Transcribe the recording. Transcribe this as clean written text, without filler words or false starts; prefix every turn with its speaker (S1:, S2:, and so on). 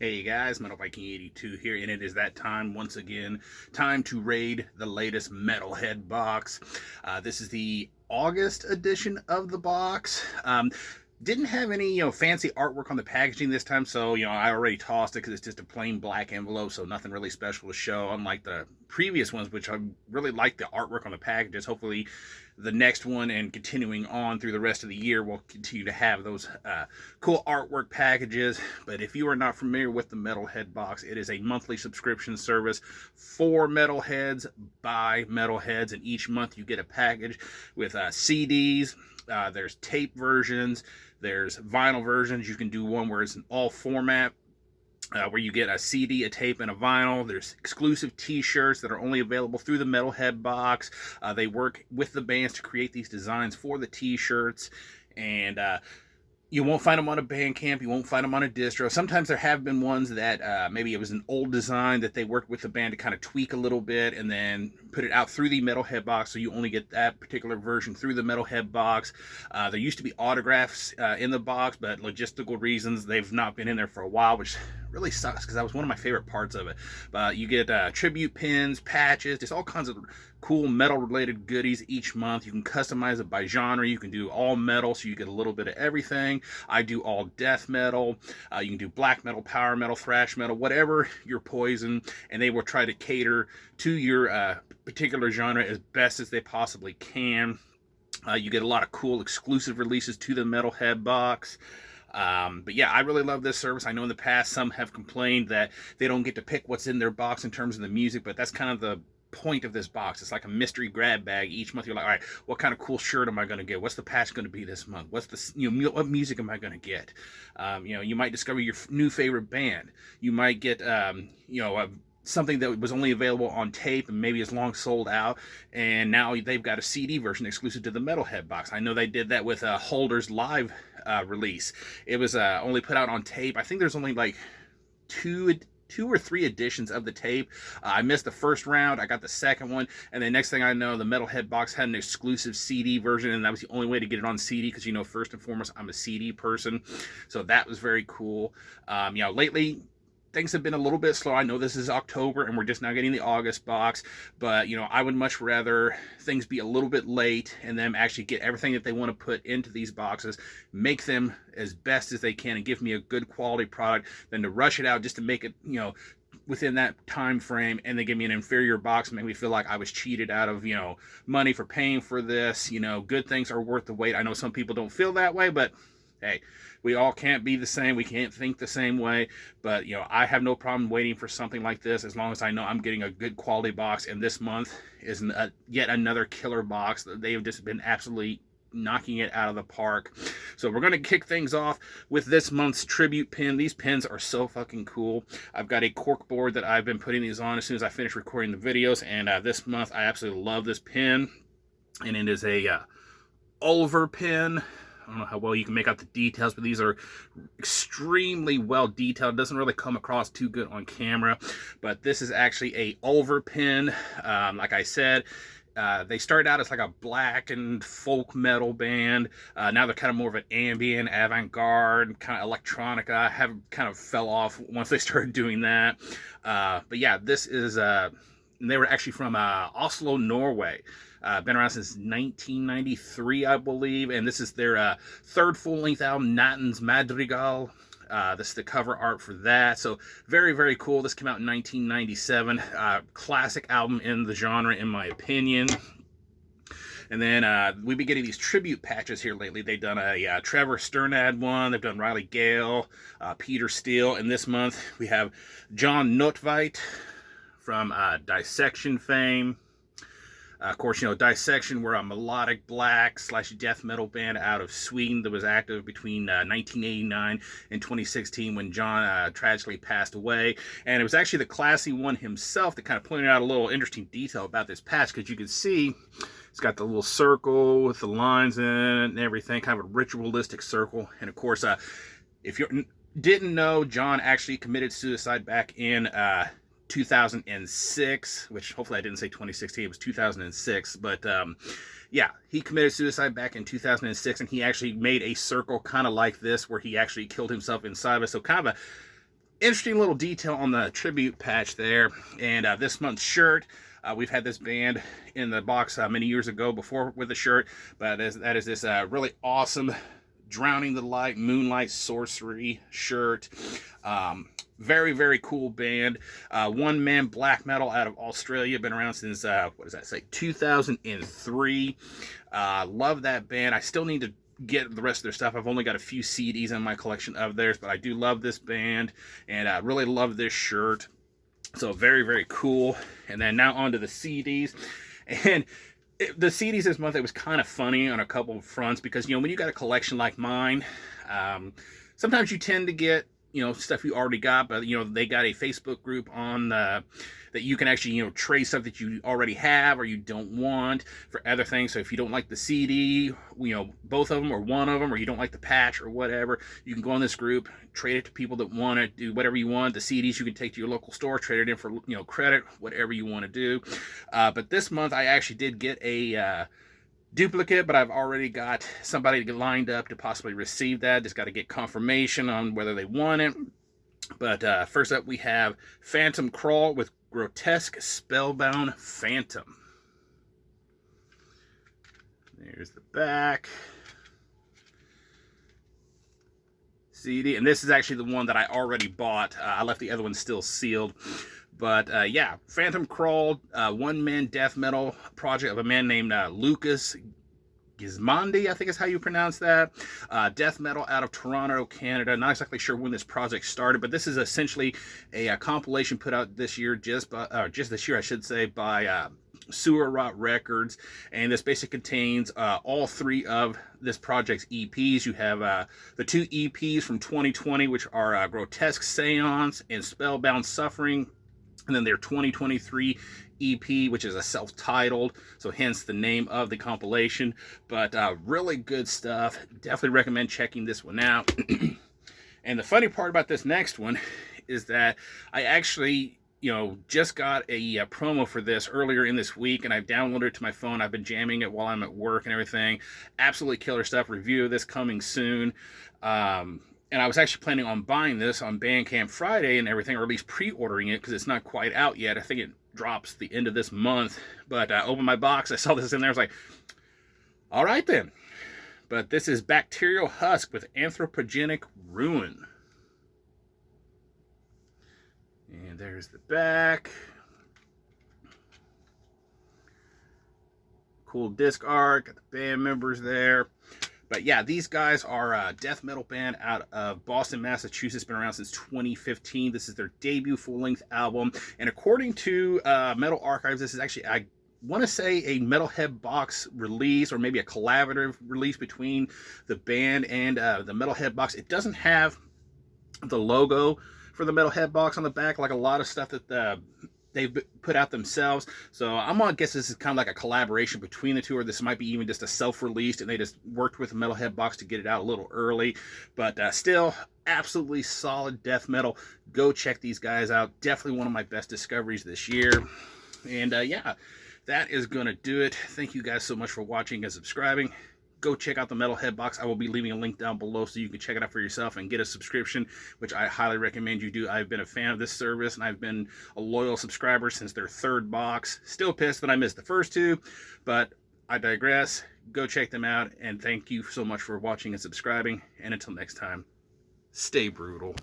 S1: Hey guys, Metal Viking 82 here, and it is that time once again. Time to raid the latest Metalhead box. This is the August edition of the box. Didn't have any fancy artwork on the packaging this time, so I already tossed it because it's just a plain black envelope, so nothing really special to show. Unlike the previous ones, which I really like the artwork on the packages. Hopefully, the next one and continuing on through the rest of the year, we'll continue to have those cool artwork packages. But if you are not familiar with the Metalhead box, it is a monthly subscription service for Metalheads by Metalheads, and each month you get a package with CDs. There's tape versions, there's vinyl versions. You can do one where it's an all format, where you get a CD, a tape, and a vinyl. There's exclusive t-shirts that are only available through the Metalhead box. They work with the bands to create these designs for the t-shirts, and you won't find them on a Bandcamp. You won't find them on a distro. Sometimes there have been ones that maybe it was an old design that they worked with the band to kind of tweak a little bit and then put it out through the Metalhead box, so you only get that particular version through the Metalhead box. There used to be autographs in the box, but logistical reasons, they've not been in there for a while, which really sucks because that was one of my favorite parts of it. But you get tribute pins, patches, just all kinds of cool metal related goodies each month. You can customize it by genre. You can do all metal, so you get a little bit of everything. I do all death metal. You can do black metal, power metal, thrash metal, whatever your poison, and they will try to cater to your particular genre as best as they possibly can. You get a lot of cool exclusive releases to the Metalhead box. But yeah, I really love this service. I know in the past some have complained that they don't get to pick what's in their box in terms of the music, but that's kind of the point of this box. It's like a mystery grab bag. Each month you're like, all right, what kind of cool shirt am I going to get? What's the patch going to be this month? What's the what music am I going to get? You might discover your new favorite band. You might get something that was only available on tape and maybe is long sold out, and now they've got a CD version exclusive to the Metalhead box. I know they did that with Holder's live release. It was only put out on tape. I think there's only like two or three editions of the tape. I missed the first round. I got the second one, and then next thing I know, the Metalhead box had an exclusive CD version, and that was the only way to get it on CD because, first and foremost, I'm a CD person, so that was very cool. Lately, things have been a little bit slow. I know this is October and we're just now getting the August box, but I would much rather things be a little bit late and them actually get everything that they want to put into these boxes, make them as best as they can and give me a good quality product than to rush it out just to make it, within that time frame, and they give me an inferior box and make me feel like I was cheated out of, money for paying for this. Good things are worth the wait. I know some people don't feel that way, but hey, we all can't be the same. We can't think the same way. But, I have no problem waiting for something like this as long as I know I'm getting a good quality box. And this month is yet another killer box. They have just been absolutely knocking it out of the park. So we're going to kick things off with this month's tribute pin. These pins are so fucking cool. I've got a cork board that I've been putting these on as soon as I finish recording the videos. And this month, I absolutely love this pin. And it is a Ulver pin. I don't know how well you can make out the details, but these are extremely well detailed. It doesn't really come across too good on camera, but this is actually a Ulver pin. Like I said, they started out as like a black and folk metal band. Now they're kind of more of an ambient, avant-garde, kind of electronica. Have kind of fell off once they started doing that. But yeah, this is, they were actually from Oslo, Norway. Been around since 1993, I believe, and this is their third full-length album, Nattens Madrigal. This is the cover art for that, so very, very cool. This came out in 1997. Classic album in the genre, in my opinion. And then we've been getting these tribute patches here lately. They've done a Trevor Sternad one. They've done Riley Gale, Peter Steele. And this month we have John Notveit from Dissection fame. Of course, Dissection were a melodic black / death metal band out of Sweden that was active between 1989 and 2016 when John tragically passed away. And it was actually the Classy One himself that kind of pointed out a little interesting detail about this patch, because you can see it's got the little circle with the lines in it and everything, kind of a ritualistic circle. And of course, if you didn't know, John actually committed suicide back in 2006, which hopefully I didn't say 2016, it was 2006, but yeah, he committed suicide back in 2006, and he actually made a circle kind of like this where he actually killed himself inside of it. So kind of a interesting little detail on the tribute patch there. And this month's shirt, we've had this band in the box many years ago before with the shirt, but that is this really awesome Drowning the Light Moonlight Sorcery shirt. Very, very cool band. One man black metal out of Australia. Been around since, what does that say, 2003. Love that band. I still need to get the rest of their stuff. I've only got a few CDs in my collection of theirs, but I do love this band, and I really love this shirt. So very, very cool. And then now on to the CDs. And the CDs this month, it was kind of funny on a couple of fronts, because, you know, when you got a collection like mine, sometimes you tend to get, you know, stuff you already got, but, you know, they got a Facebook group on that you can actually, you know, trade stuff that you already have or you don't want for other things. So if you don't like the CD, you know, both of them or one of them, or you don't like the patch or whatever, you can go on this group, trade it to people that want it, do whatever you want. The CDs you can take to your local store, trade it in for, you know, credit, whatever you want to do. But this month I actually did get a duplicate, but I've already got somebody lined up to possibly receive that. Just got to get confirmation on whether they want it. But first up we have Phantom Crawl with Grotesque Spellbound Phantom. There's the back. CD, and this is actually the one that I already bought. I left the other one still sealed. But yeah, Phantom Crawl, one-man death metal project of a man named Lucas Gismondi, I think is how you pronounce that. Death metal out of Toronto, Canada. Not exactly sure when this project started, but this is essentially a compilation put out this year, just this year, I should say, by Sewer Rot Records, and this basically contains all three of this project's EPs. You have the two EPs from 2020, which are Grotesque Seance and Spellbound Suffering, and then their 2023 EP, which is a self-titled, so hence the name of the compilation. But really good stuff. Definitely recommend checking this one out. And the funny part about this next one is that I actually, you know, just got a promo for this earlier in this week, and I've downloaded it to my phone. I've been jamming it while I'm at work and everything. Absolutely killer stuff. Review of this coming soon. And I was actually planning on buying this on Bandcamp Friday and everything, or at least pre-ordering it, because it's not quite out yet. I think it drops the end of this month. But I opened my box, I saw this in there, I was like, all right then. But this is Bacterial Husk with Anthropogenic Ruin. And there's the back. Cool disc art, got the band members there. But yeah, these guys are a death metal band out of Boston, Massachusetts. Been around since 2015. This is their debut full-length album. And according to Metal Archives, this is actually, I want to say, a Metalhead box release, or maybe a collaborative release between the band and the Metalhead box. It doesn't have the logo for the Metalhead box on the back, like a lot of stuff that they've put out themselves. So I'm gonna guess this is kind of like a collaboration between the two, or this might be even just a self-released and they just worked with the Metalhead box to get it out a little early. But still, absolutely solid death metal. Go check these guys out. Definitely one of my best discoveries this year. And yeah, that is gonna do it. Thank you guys so much for watching and subscribing. Go check out the Metalhead box. I will be leaving a link down below so you can check it out for yourself and get a subscription, which I highly recommend you do. I've been a fan of this service, and I've been a loyal subscriber since their third box. Still pissed that I missed the first two, but I digress. Go check them out, and thank you so much for watching and subscribing. And until next time, stay brutal.